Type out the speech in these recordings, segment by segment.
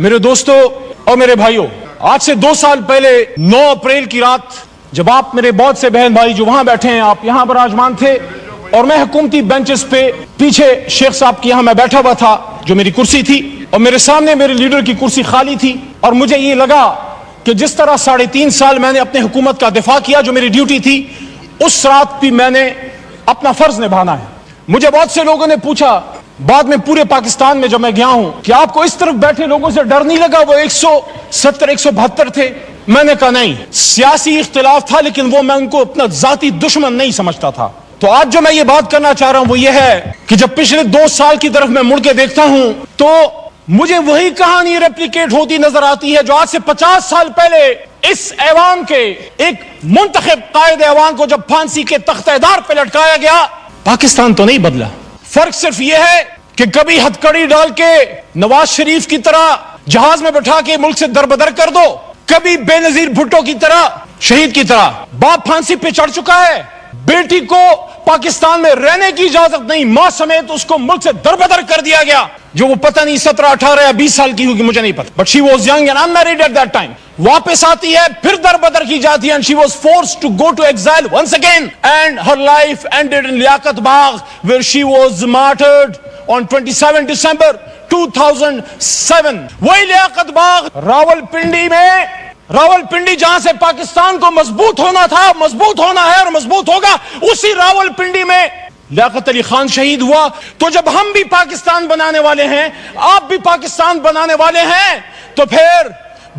میرے دوستوں اور میرے بھائیوں، آج سے 2 سال پہلے 9 اپریل کی رات جب آپ میرے بہت سے بہن بھائی جو وہاں بیٹھے ہیں آپ یہاں براجمان تھے اور میں حکومتی بینچز پہ پیچھے شیخ صاحب کی یہاں میں بیٹھا ہوا تھا جو میری کرسی تھی اور میرے سامنے میرے لیڈر کی کرسی خالی تھی، اور مجھے یہ لگا کہ جس طرح 3.5 سال میں نے اپنے حکومت کا دفاع کیا جو میری ڈیوٹی تھی، اس رات بھی میں نے اپنا فرض نبھانا ہے۔ مجھے بہت سے لوگوں نے پوچھا بعد میں پورے پاکستان میں جب میں گیا ہوں کہ آپ کو اس طرف بیٹھے لوگوں سے ڈر نہیں لگا؟ وہ 170 172 تھے۔ میں نے کہا نہیں، سیاسی اختلاف تھا لیکن وہ میں ان کو اپنا ذاتی دشمن نہیں سمجھتا تھا۔ تو آج جو میں یہ بات کرنا چاہ رہا ہوں وہ یہ ہے کہ جب پچھلے 2 سال کی طرف میں مڑ کے دیکھتا ہوں تو مجھے وہی کہانی ریپلیکیٹ ہوتی نظر آتی ہے جو آج سے 50 سال پہلے اس ایوان کے ایک منتخب قائد ایوان کو جب پھانسی کے تختہ دار پہ لٹکایا گیا۔ پاکستان تو نہیں بدلا، فرق صرف یہ ہے کہ کبھی ہتھکڑی ڈال کے نواز شریف کی طرح جہاز میں بٹھا کے ملک سے دربدر کر دو، کبھی بے نظیر بھٹو کی طرح شہید کی طرح باپ پھانسی پہ چڑھ چکا ہے، بیٹی کو پاکستان میں رہنے کی اجازت نہیں، ماں سمیت اس کو ملک سے دربدر کر دیا گیا، جو وہ پتہ نہیں 17 18 یا 20 سال کی ہوگی، مجھے نہیں پتا، but she was young and unmarried at that time. واپس آتی ہے پھر دربدر کی جاتی ہے، and she was forced to go to exile once again and her life ended in Liaquat Bagh where she was martyred on 27 December 2007۔ وہی لیاقت باغ راولپنڈی جہاں سے پاکستان کو مضبوط ہونا تھا، مضبوط ہونا ہے اور مضبوط ہوگا، اسی راولپنڈی میں لیاقت علی خان شہید ہوا۔ تو جب ہم بھی پاکستان بنانے والے ہیں، آپ بھی پاکستان بنانے والے ہیں، تو پھر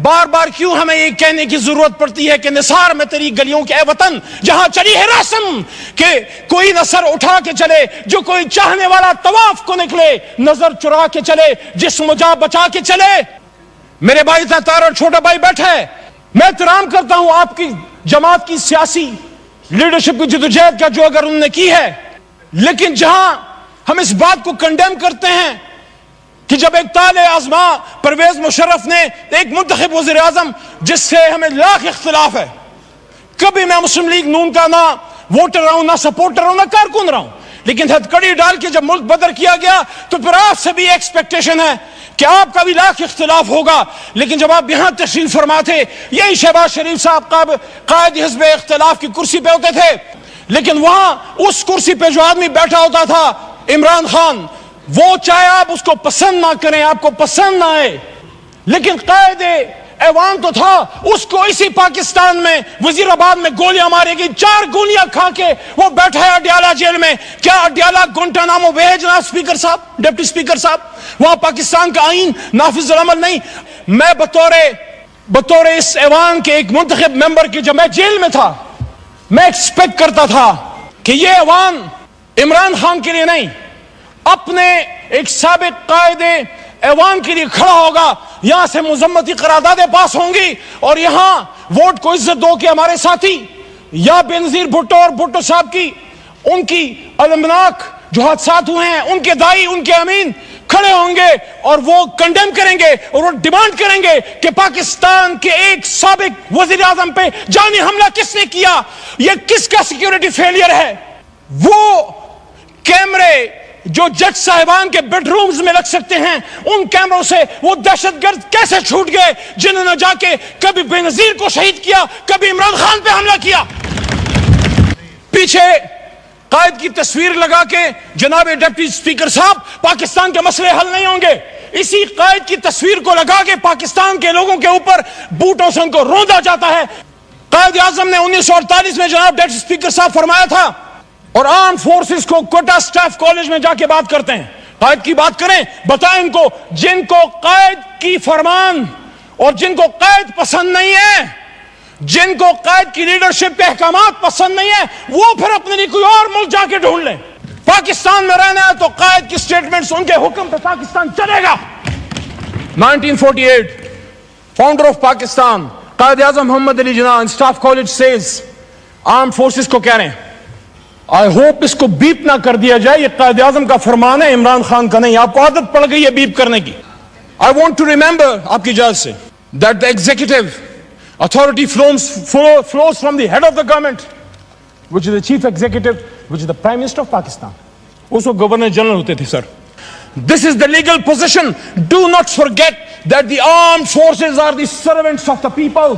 بار بار کیوں ہمیں یہ کہنے کی ضرورت پڑتی ہے کہ نثار میں تیری گلیوں کے اے وطن جہاں چلی ہے رسم، کہ کوئی نثر اٹھا کے چلے، جو کوئی چاہنے والا طواف کو نکلے، نظر چرا کے چلے، جسم جا بچا کے چلے۔ میرے بھائی تار اور چھوٹا بھائی بیٹھا ہے، میں احترام کرتا ہوں آپ کی جماعت کی سیاسی لیڈرشپ کی جدوجہد کا جو اگر انہوں نے کی ہے، لیکن جہاں ہم اس بات کو کنڈیم کرتے ہیں کہ جب ایک طالع آزما پرویز مشرف نے ایک منتخب وزیر اعظم جس سے ہمیں لاکھ اختلاف ہے، کبھی میں مسلم لیگ نون کا نہ ووٹر رہا ہوں، نہ سپورٹر رہا ہوں، نہ کارکن رہا ہوں، لیکن ہتھکڑی ڈال کے جب ملک بدر کیا گیا تو پھر آپ سے بھی ایکسپیکٹیشن ہے کہ آپ کا بھی لاکھ اختلاف ہوگا، لیکن جب آپ یہاں تشریف فرما تھے، یہی شہباز شریف صاحب قائد حزب اختلاف کی کرسی پہ ہوتے تھے، لیکن وہاں اس کرسی پہ جو آدمی بیٹھا ہوتا تھا عمران خان، وہ چاہے آپ اس کو پسند نہ کریں، آپ کو پسند نہ آئے، لیکن قائد ایوان تو تھا، اس کو اسی پاکستان میں وزیر آباد میں گولیاں مارے گی، 4 گولیاں کھا کے وہ بیٹھا ہے اڈیالہ جیل میں۔ کیا اڈیالہ گونٹانامو بے ہے جناب اسپیکر صاحب، ڈپٹی اسپیکر صاحب؟ وہاں پاکستان کا آئین نافذ العمل نہیں۔ میں بطور اس ایوان کے ایک منتخب ممبر کے جب میں جیل میں تھا، میں ایکسپیکٹ کرتا تھا کہ یہ ایوان عمران خان کے لیے نہیں، اپنے ایک سابق قائد ایوان کے لیے کھڑا ہوگا، یہاں سے مذمتی قراردادیں پاس ہوں گی اور یہاں ووٹ کو عزت دو کہ ہمارے ساتھی یا بے نظیر بھٹو اور بھٹو صاحب کی ان کی المناک جو حادثات ہوئے ہیں، ان کے دائی، ان کے امین کھڑے ہوں گے اور وہ کنڈیم کریں گے اور وہ ڈیمانڈ کریں گے کہ پاکستان کے ایک سابق وزیر اعظم پہ جانی حملہ کس نے کیا، یہ کس کا سیکیورٹی فیلئر ہے۔ وہ کیمرے جو جج صاحبان کے بیڈ رومز میں لگ سکتے ہیں، ان کیمروں سے وہ دہشت گرد کیسے چھوٹ گئے جنہوں نے جا کے کبھی بے نظیر کو شہید کیا، کبھی عمران خان پہ حملہ کیا۔ پیچھے قائد کی تصویر لگا کے جناب ڈپٹی اسپیکر صاحب پاکستان کے مسئلے حل نہیں ہوں گے، اسی قائد کی تصویر کو لگا کے پاکستان کے لوگوں کے اوپر بوٹوں سے ان کو روندا جاتا ہے۔ قائد اعظم نے 1948 میں جناب ڈپٹی اسپیکر صاحب فرمایا تھا، اور آرم فورسز کو کوٹا سٹاف کالج میں جا کے بات کرتے ہیں، قائد کی بات کریں، بتائیں ان کو جن کو قائد کی فرمان اور جن کو قائد پسند نہیں ہے، جن کو قائد کی لیڈرشپ کے احکامات پسند نہیں ہے، وہ پھر اپنے لیے کوئی اور ملک جا کے ڈھونڈ لیں۔ پاکستان میں رہنا ہے تو قائد کی سٹیٹمنٹس، ان کے حکم پہ پاکستان چلے گا۔ 1948 founder of Pakistan Quaid Azam Muhammad Ali Jinnah staff college Cs, arm forces کو کہہ رہے ہیں، آئی ہوپ اس کو بیپ نہ کر دیا جائے، یہ قائد اعظم کا فرمان ہے، عمران خان کا نہیں، آپ کو عادت پڑ گئی ہے بیپ کرنے کی۔ آئی وانٹ ٹو ریمبر آپ کی اجازت سے that the executive authority flows from the head of the government, which is the chief executive, which is the prime minister of Pakistan. اس کو گورنر جنرل ہوتے تھے سر۔ This is the legal position. Do not forget that the armed forces are the servants of the people.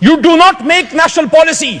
You do not make national policy.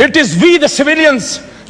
It is we the civilians.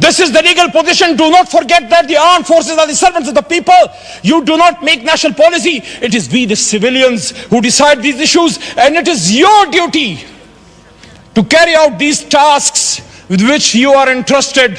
This is the legal position. Do not forget that the armed forces are the servants of the people. You do not make national policy. It is we the civilians who decide these issues, and it is your duty to carry out these tasks with which you are entrusted.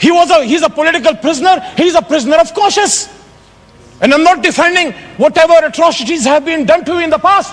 He is a political prisoner. He is a prisoner of conscience. And I'm not defending whatever atrocities have been done to you in the past.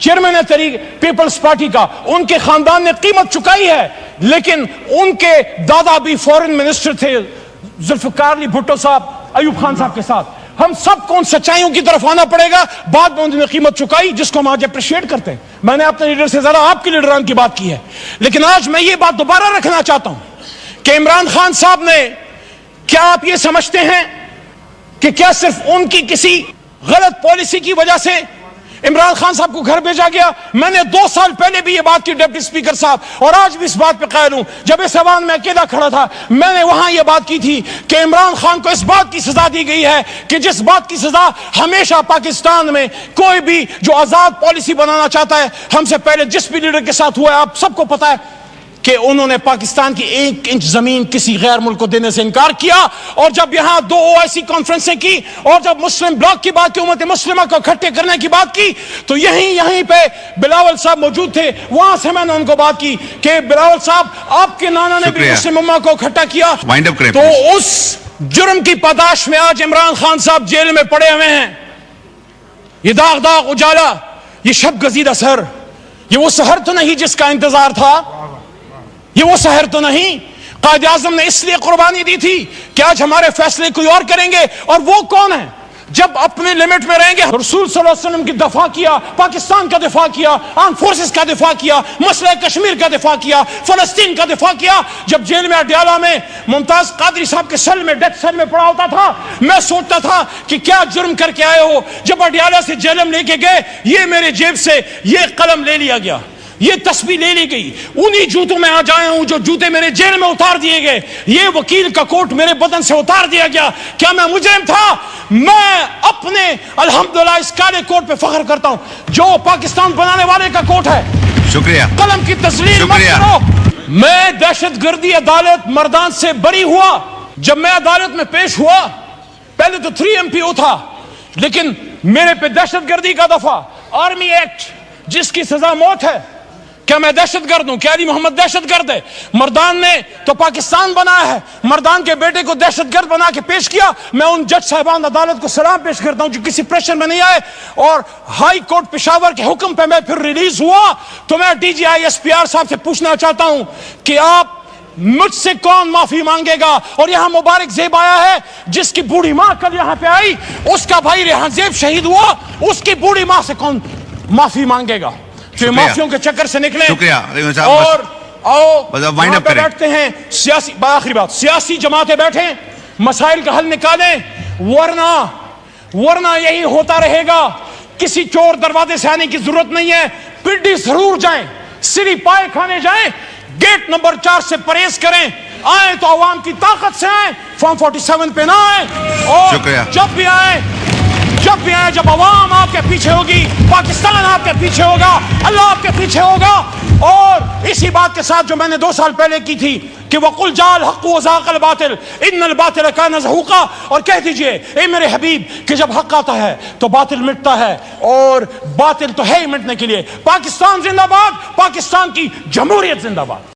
Chairman ہے Peoples party کا, ان کے خاندان نے قیمت چکائی ہے, لیکن ان کے دادا بھی فورن منسٹر تھے ذوالفقار علی بھٹو صاحب ایوب خان صاحب کے ساتھ. ہم سب کو ان سچائیوں کی طرف آنا پڑے گا. بعد میں انہوں نے قیمت چکائی جس کو ہم آج اپریشیٹ کرتے ہیں. میں نے اپنے لیڈر سے زیادہ آپ کے لیڈران کی بات کی ہے, لیکن آج میں یہ بات دوبارہ رکھنا چاہتا ہوں کہ عمران خان صاحب نے, کیا آپ یہ سمجھتے ہیں کہ کیا صرف ان کی کسی غلط پالیسی کی وجہ سے عمران خان صاحب کو گھر بھیجا گیا؟ میں نے 2 سال پہلے بھی یہ بات کی ڈپٹی اسپیکر صاحب, اور آج بھی اس بات پہ قائل ہوں. جب اس ایوان میں اکیلا کھڑا تھا میں نے وہاں یہ بات کی تھی کہ عمران خان کو اس بات کی سزا دی گئی ہے کہ جس بات کی سزا ہمیشہ پاکستان میں کوئی بھی جو آزاد پالیسی بنانا چاہتا ہے, ہم سے پہلے جس بھی لیڈر کے ساتھ ہوا ہے آپ سب کو پتا ہے کہ انہوں نے پاکستان کی 1 انچ زمین کسی غیر ملک کو دینے سے انکار کیا. اور جب یہاں 2 OIC کانفرنسیں کی اور جب مسلم بلاک کی بات کی, امت مسلمہ کو اکٹھے کرنے کی بات کی, تو یہیں پہ بلاول صاحب موجود تھے. وہاں سے میں نے ان کو بات کی کہ بلاول صاحب آپ کے نانا نے بھی مسلم امہ کو اکٹھا کیا. تو اس جرم کی پاداش میں آج عمران خان صاحب جیل میں پڑے ہوئے ہیں. یہ داغ اجالا, یہ شب گزیدہ سحر, یہ وہ سحر تو نہیں جس کا انتظار تھا, یہ وہ سحر تو نہیں. قائد اعظم نے اس لیے قربانی دی تھی کہ آج ہمارے فیصلے کوئی اور کریں گے. اور وہ کون ہیں جب اپنے لیمٹ میں رہیں گے؟ رسول صلی اللہ علیہ وسلم کی دفاع کیا, پاکستان کا دفاع کیا, آرم فورسز کا دفاع کیا, مسئلہ کشمیر کا دفاع کیا, فلسطین کا دفاع کیا. جب جیل میں اڈیالہ میں ممتاز قادری صاحب کے سیل میں, ڈیتھ سیل میں پڑا ہوتا تھا, میں سوچتا تھا کہ کیا جرم کر کے آئے ہو. جب اڈیالہ سے جیلم لے کے گئے, یہ میرے جیب سے یہ قلم لے لیا گیا, یہ تسبیح لے لی گئی, انہی جوتوں میں آج آیا ہوں جو جوتے میرے جیل میں اتار دیے گئے, یہ وکیل کا کوٹ میرے بدن سے اتار دیا گیا. کیا میں مجرم تھا؟ میں اپنے الحمدللہ اس کالے کوٹ پہ فخر کرتا ہوں جو پاکستان بنانے والے کا کوٹ ہے. شکریہ. قلم کی تسلیم مت کرو. میں دہشت گردی عدالت مردان سے بری ہوا. جب میں عدالت میں پیش ہوا, پہلے تو 3 MPO تھا, لیکن میرے پہ دہشت گردی کا دفعہ, آرمی ایکٹ جس کی سزا موت ہے. کیا میں دہشت گرد ہوں؟ کیا علی محمد دہشت گرد ہے؟ مردان نے تو پاکستان بنایا ہے, مردان کے بیٹے کو دہشت گرد بنا کے پیش کیا. میں ان جج صاحبان عدالت کو سلام پیش کرتا ہوں جو کسی پریشر میں نہیں آئے. اور ہائی کورٹ پشاور کے حکم پہ میں پھر ریلیز ہوا. تو میں DGI SPR صاحب سے پوچھنا چاہتا ہوں کہ آپ مجھ سے کون معافی مانگے گا؟ اور یہاں مبارک زیب آیا ہے جس کی بوڑھی ماں کل یہاں پہ آئی, اس کا بھائی ریحان زیب شہید ہوا, اس کی بوڑھی ماں سے کون معافی مانگے گا؟ مافیوں کے چکر سے نکلیں. اور وہاں پہ بیٹھتے ہیں سیاسی, آخری بات, سیاسی جماعتیں بیٹھیں, مسائل کا حل نکالیں, ورنہ یہی ہوتا رہے گا. کسی چور دروازے سے آنے کی ضرورت نہیں ہے. پنڈی ضرور جائیں, سری پائے کھانے جائیں, گیٹ نمبر 4 سے پرہیز کریں. آئیں تو عوام کی طاقت سے آئیں, فارم 47 پہ نہ آئیں. اور جب بھی آئیں جب عوام آپ کے پیچھے ہوگی, پاکستان آپ کے پیچھے ہوگا, اللہ آپ کے پیچھے ہوگا. اور اسی بات کے ساتھ جو میں نے 2 سال پہلے کی تھی کہ وَقُلْ جَاءَ الْحَقُّ وَزَهَقَ الْبَاطِلُ إِنَّ الْبَاطِلَ كَانَ زَهُوقًا, اور کہہ دیجئے اے میرے حبیب کہ جب حق آتا ہے تو باطل مٹتا ہے, اور باطل تو ہے ہی مٹنے کے لیے. پاکستان زندہ باد, پاکستان کی جمہوریت زندہ باد.